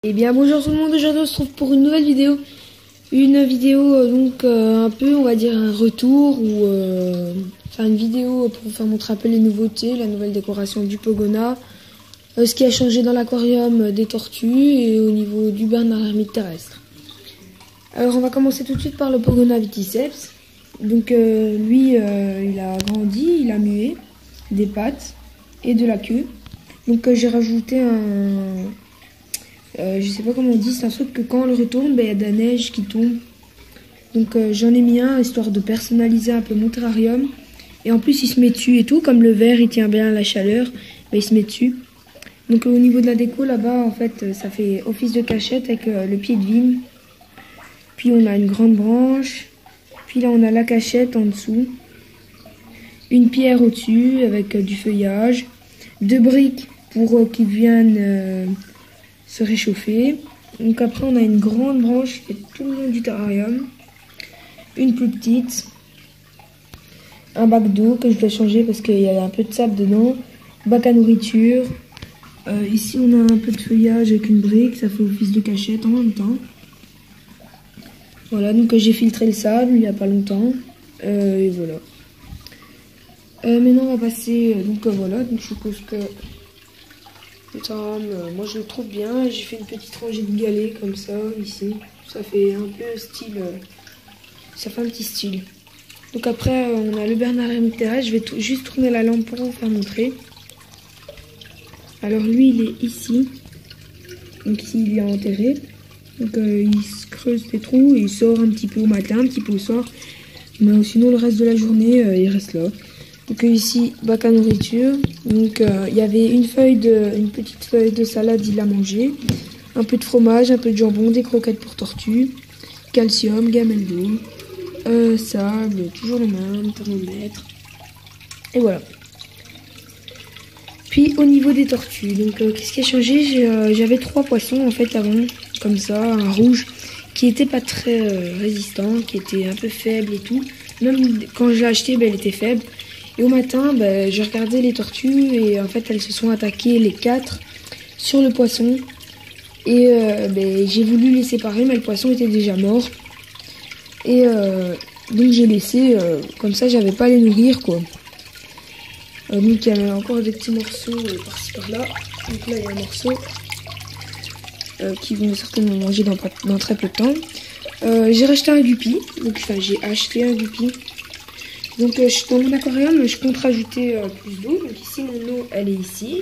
Eh bien bonjour tout le monde, aujourd'hui on se retrouve pour une nouvelle vidéo. Un peu on va dire un retour ou enfin une vidéo pour vous faire montrer un peu les nouveautés, la nouvelle décoration du Pogona, ce qui a changé dans l'aquarium des tortues et au niveau du Bernard Ermite terrestre. Alors on va commencer tout de suite par le Pogona Viticeps. Donc lui il a grandi, il a mué des pattes et de la queue. Donc j'ai rajouté je sais pas comment on dit, c'est un truc que quand on le retourne, il y a de la neige qui tombe. Donc j'en ai mis un histoire de personnaliser un peu mon terrarium. Et en plus il se met dessus et tout, comme le verre il tient bien à la chaleur, il se met dessus. Donc au niveau de la déco là-bas, en fait ça fait office de cachette avec le pied de vigne. Puis on a une grande branche. Puis là on a la cachette en dessous. Une pierre au-dessus avec du feuillage. 2 briques pour qu'ils viennent se réchauffer. Donc après on a une grande branche qui est tout le long du terrarium, une plus petite, un bac d'eau que je dois changer parce qu'il y a un peu de sable dedans, bac à nourriture, ici on a un peu de feuillage avec une brique, ça fait office de cachette en même temps. Voilà, donc j'ai filtré le sable il n'y a pas longtemps, et voilà. Maintenant on va passer, voilà, donc je suppose que le terrarium, moi je le trouve bien. J'ai fait une petite rangée de galets comme ça ici. Ça fait un peu style. Ça fait un petit style. Donc après on a le Bernard Ermite terrestre. Je vais juste tourner la lampe pour vous faire montrer. Alors lui il est ici. Donc ici il est enterré. Donc il se creuse des trous et il sort un petit peu au matin, un petit peu au soir. Mais sinon le reste de la journée il reste là. Donc ici, bac à nourriture. Donc il y avait une petite feuille de salade, il l'a mangé. Un peu de fromage, un peu de jambon, des croquettes pour tortues, calcium, gamelle d'eau, sable, toujours le même, thermomètre. Et voilà. Puis au niveau des tortues, donc qu'est-ce qui a changé? J'avais 3 poissons en fait avant, comme ça, un rouge, qui était pas très résistant, qui était un peu faible et tout. Même quand je l'ai acheté, il était faible. Et au matin, j'ai regardé les tortues et en fait elles se sont attaquées les 4 sur le poisson. Et j'ai voulu les séparer mais le poisson était déjà mort. Et donc j'ai laissé, comme ça j'avais pas à les nourrir quoi. Donc il y avait encore des petits morceaux par-ci par-là. Donc là il y a un morceau qui vont certainement manger dans très peu de temps. J'ai racheté un guppy, j'ai acheté un guppy. Donc dans mon aquarium, je compte rajouter plus d'eau. Donc ici, mon eau, elle est ici.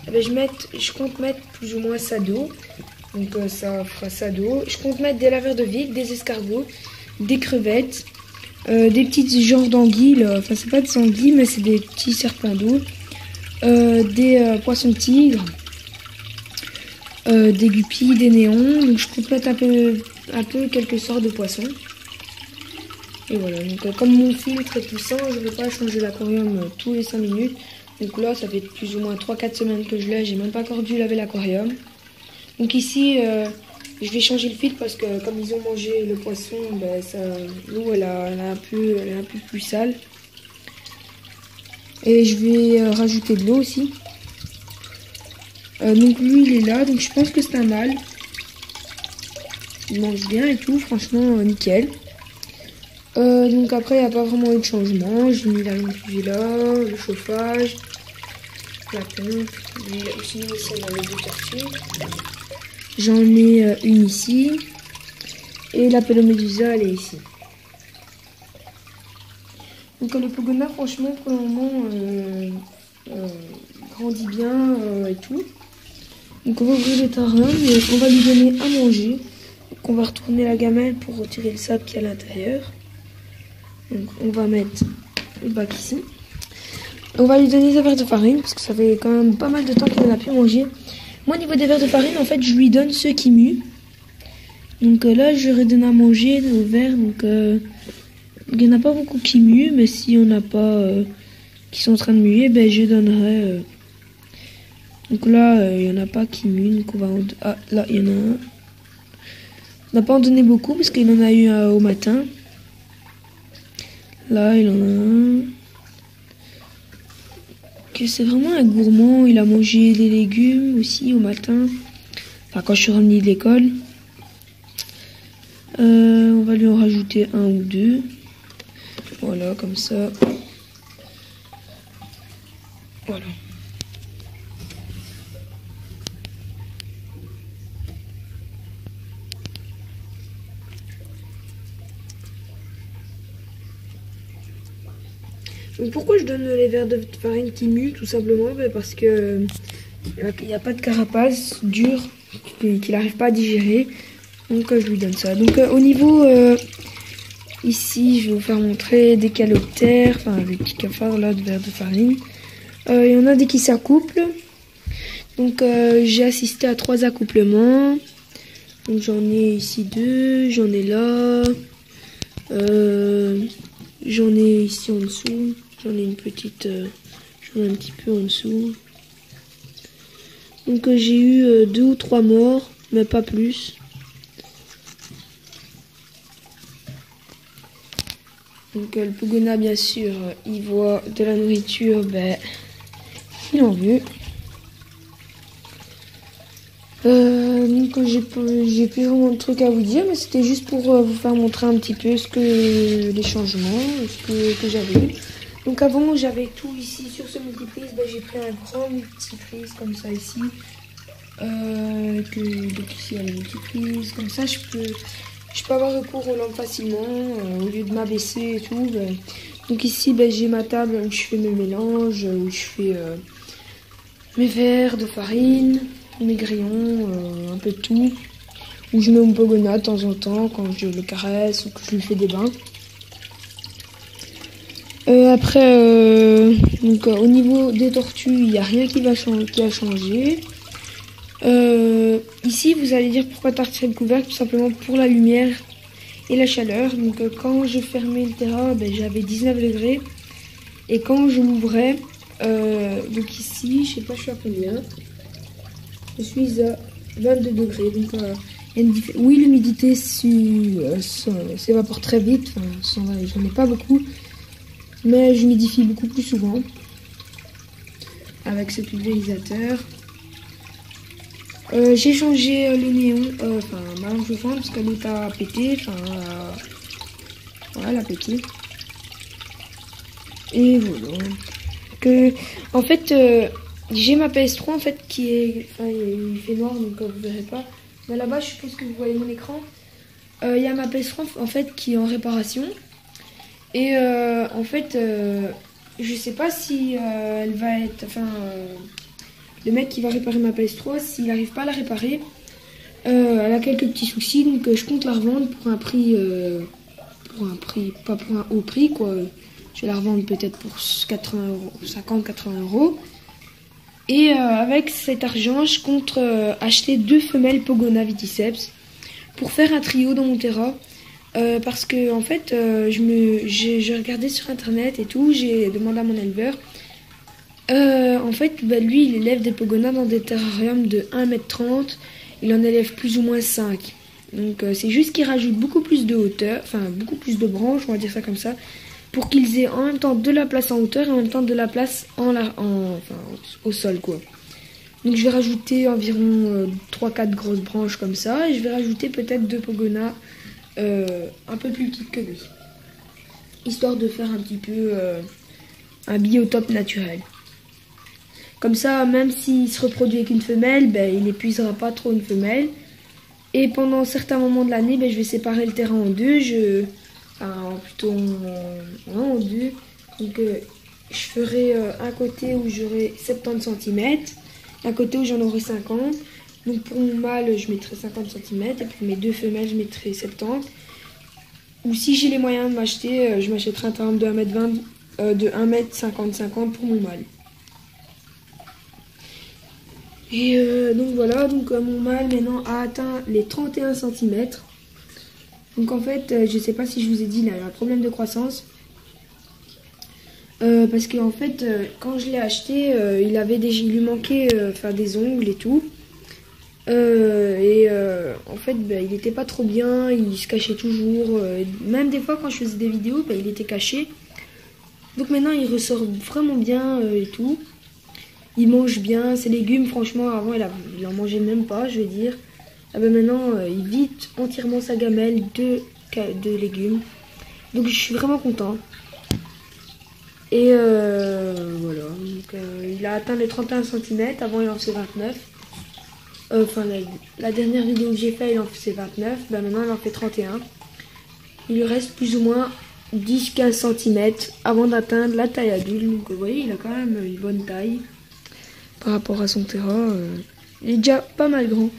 Je compte mettre plus ou moins ça d'eau. Donc ça fera ça d'eau. Je compte mettre des laveurs de vide, des escargots, des crevettes, des petites genres d'anguilles. Enfin, c'est pas des anguilles, mais c'est des petits serpents d'eau. Des poissons tigres, des guppies, des néons. Donc je compte mettre un peu quelques sortes de poissons. Et voilà, donc comme mon filtre est tout sain, je ne vais pas changer l'aquarium tous les 5 minutes. Donc là, ça fait plus ou moins 3-4 semaines que je l'ai, j'ai même pas encore dû laver l'aquarium. Donc ici, je vais changer le filtre parce que comme ils ont mangé le poisson, l'eau elle est un peu plus sale. Et je vais rajouter de l'eau aussi. Donc lui, il est là, donc je pense que c'est un mâle. Il mange bien et tout, franchement, nickel. Donc après il n'y a pas vraiment eu de changement. J'ai mis la lampe UV là, le chauffage, la pompe. Sinon ici on a les 2 tortues. J'en ai une ici. Et la Pelomédusa elle est ici. Donc le Pogona franchement pour le moment grandit bien et tout. Donc on va ouvrir le terrarium et on va lui donner à manger. Donc on va retourner la gamelle pour retirer le sable qui est à l'intérieur. Donc on va mettre le bac ici. On va lui donner des verres de farine parce que ça fait quand même pas mal de temps qu'il n'en a plus mangé. Moi au niveau des verres de farine en fait je lui donne ceux qui muent. Donc là je leur donné à manger au verre. Donc il n'y en a pas beaucoup qui muent, mais si on n'a pas qui sont en train de muer, je donnerai. Donc là il n'y en a pas qui muent. Donc on va ah là il y en a un. On n'a pas en donné beaucoup parce qu'il en a eu un au matin. Là, il en a un. C'est vraiment un gourmand. Il a mangé des légumes aussi au matin. Enfin, quand je suis revenue de l'école. On va lui en rajouter un ou deux. Voilà, comme ça. Voilà. Donc pourquoi je donne les verres de farine qui muent? Tout simplement parce que il n'y a pas de carapace dure qu'il n'arrive pas à digérer. Donc je lui donne ça. Donc au niveau ici, je vais vous faire montrer des caloptères, enfin des petits cafards là de verres de farine. Il y en a des qui s'accouplent. Donc j'ai assisté à 3 accouplements. Donc j'en ai ici 2, j'en ai là, j'en ai ici en dessous, j'en ai une petite, j'en ai un petit peu en dessous. Donc j'ai eu 2 ou 3 morts, mais pas plus. Donc le Pogona, bien sûr, il voit de la nourriture, ben il en veut. Donc j'ai plus vraiment de trucs à vous dire, mais c'était juste pour vous faire montrer un petit peu les changements, que j'avais eu. Donc avant j'avais tout ici sur ce multiprise, ben, j'ai pris un grand multiprise comme ça ici. Donc ici il y a le multiprise, comme ça je peux avoir recours aux lampes facilement au lieu de m'abaisser et tout. Ben. Donc ici ben, j'ai ma table où je fais mes mélanges, où je fais mes verres de farine, mes grillons, un peu de tout. Où je mets mon Pogona de temps en temps quand je le caresse ou que je lui fais des bains. Après, donc, au niveau des tortues, il n'y a rien qui a changé. Ici, vous allez dire pourquoi tartiner le couvercle, tout simplement pour la lumière et la chaleur. Donc quand je fermais le terrain, ben, j'avais 19 degrés. Et quand je l'ouvrais, donc ici, je sais pas je suis à combien. Je suis à 22 degrés. Donc oui, l'humidité s'évapore très vite. Enfin, j'en ai pas beaucoup. Mais j'humidifie beaucoup plus souvent avec ce pulvérisateur. J'ai changé les néons, ma lampe chauffante parce qu'elle est à péter, voilà, elle a pété. Et voilà. En fait, j'ai ma PS3 en fait qui est, il fait noir donc vous verrez pas. Mais là-bas, je suppose que vous voyez mon écran. Il y a ma PS3 en fait qui est en réparation. Et en fait, je sais pas si elle va être, le mec qui va réparer ma PS3, s'il n'arrive pas à la réparer, elle a quelques petits soucis, donc je compte la revendre pour un prix, pas pour un haut prix, quoi. Je vais la revendre peut-être pour 50-80 euros. Et avec cet argent, je compte acheter 2 femelles Pogona Viticeps pour faire un trio dans mon terrain. Parce que en fait, j'ai regardé sur internet et tout, j'ai demandé à mon éleveur. En fait, lui, il élève des Pogona dans des terrariums de 1,30 m. Il en élève plus ou moins 5. Donc c'est juste qu'il rajoute beaucoup plus de hauteur, beaucoup plus de branches, on va dire ça comme ça, pour qu'ils aient en même temps de la place en hauteur et en même temps de la place au sol, quoi. Donc je vais rajouter environ 3-4 grosses branches comme ça, et je vais rajouter peut-être 2 Pogona un peu plus petites que lui, histoire de faire un petit peu un biotope naturel. Comme ça, même s'il se reproduit avec une femelle, ben, il n'épuisera pas trop une femelle. Et pendant certains moments de l'année, ben, je vais séparer le terrain en deux. Plutôt en deux. Donc je ferai un côté où j'aurai 70 cm, un côté où j'en aurai 50. Donc pour mon mâle, je mettrai 50 cm. Et pour mes 2 femelles, je mettrai 70. Ou si j'ai les moyens de m'acheter, je m'achèterai un terrain de 1,20 m, de 1,50 m pour mon mâle. Et donc voilà, donc mon mâle maintenant a atteint les 31 cm. Donc en fait, je sais pas si je vous ai dit, il a un problème de croissance. Parce que en fait, quand je l'ai acheté, il lui manquait des ongles et tout. En fait, il était pas trop bien, il se cachait toujours. Même des fois quand je faisais des vidéos, il était caché. Donc maintenant il ressort vraiment bien et tout. Il mange bien ses légumes. Franchement, avant, il en mangeait même pas, je vais dire. Ah ben maintenant, il vide entièrement sa gamelle de légumes. Donc, je suis vraiment content. Et voilà. Donc, il a atteint les 31 cm. Avant, il en faisait 29. Enfin, la dernière vidéo que j'ai fait, il en faisait 29. Ben maintenant, il en fait 31. Il lui reste plus ou moins 10-15 cm avant d'atteindre la taille adulte. Donc vous voyez, il a quand même une bonne taille par rapport à son terrain. Il est déjà pas mal grand.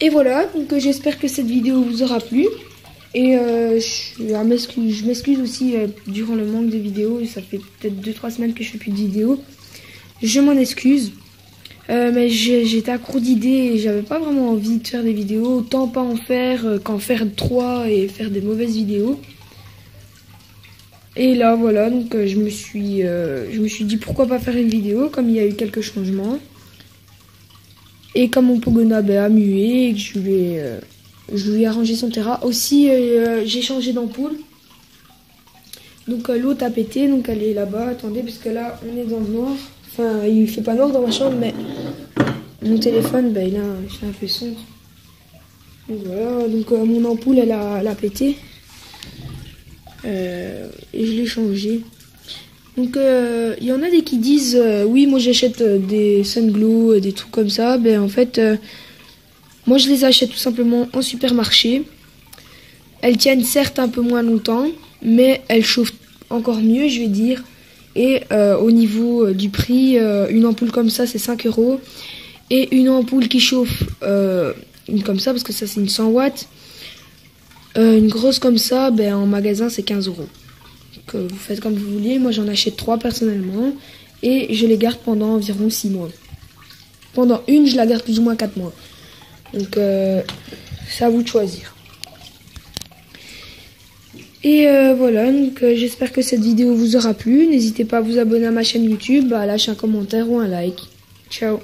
Et voilà, donc j'espère que cette vidéo vous aura plu. Et je m'excuse aussi durant le manque de vidéos. Ça fait peut-être 2-3 semaines que je fais plus de vidéos. Je m'en excuse. Mais j'étais à court d'idées et j'avais pas vraiment envie de faire des vidéos. Autant pas en faire qu'en faire 3 et faire des mauvaises vidéos. Et là voilà, donc je me suis dit pourquoi pas faire une vidéo comme il y a eu quelques changements. Et comme mon Pogona a mué et que je lui ai arrangé son terrain. Aussi j'ai changé d'ampoule. Donc l'autre a pété, donc elle est là-bas. Attendez, parce que là on est dans le noir. Enfin, il fait pas noir dans ma chambre, mais mon téléphone, il est un peu sombre. Donc voilà, donc mon ampoule, elle a pété. Et je l'ai changé. Donc il y en a des qui disent oui, moi j'achète des Sunglow, des trucs comme ça. Ben en fait, moi je les achète tout simplement en supermarché. Elles tiennent certes un peu moins longtemps, mais elles chauffent encore mieux, je vais dire. Et au niveau du prix, une ampoule comme ça c'est 5 €. Et une ampoule qui chauffe, une comme ça, parce que ça c'est une 100 watts, une grosse comme ça, en magasin c'est 15 €. Donc vous faites comme vous voulez. Moi j'en achète 3 personnellement. Et je les garde pendant environ 6 mois. Pendant une, je la garde plus ou moins 4 mois. Donc c'est à vous de choisir. Et voilà, donc j'espère que cette vidéo vous aura plu. N'hésitez pas à vous abonner à ma chaîne YouTube, à lâcher un commentaire ou un like. Ciao.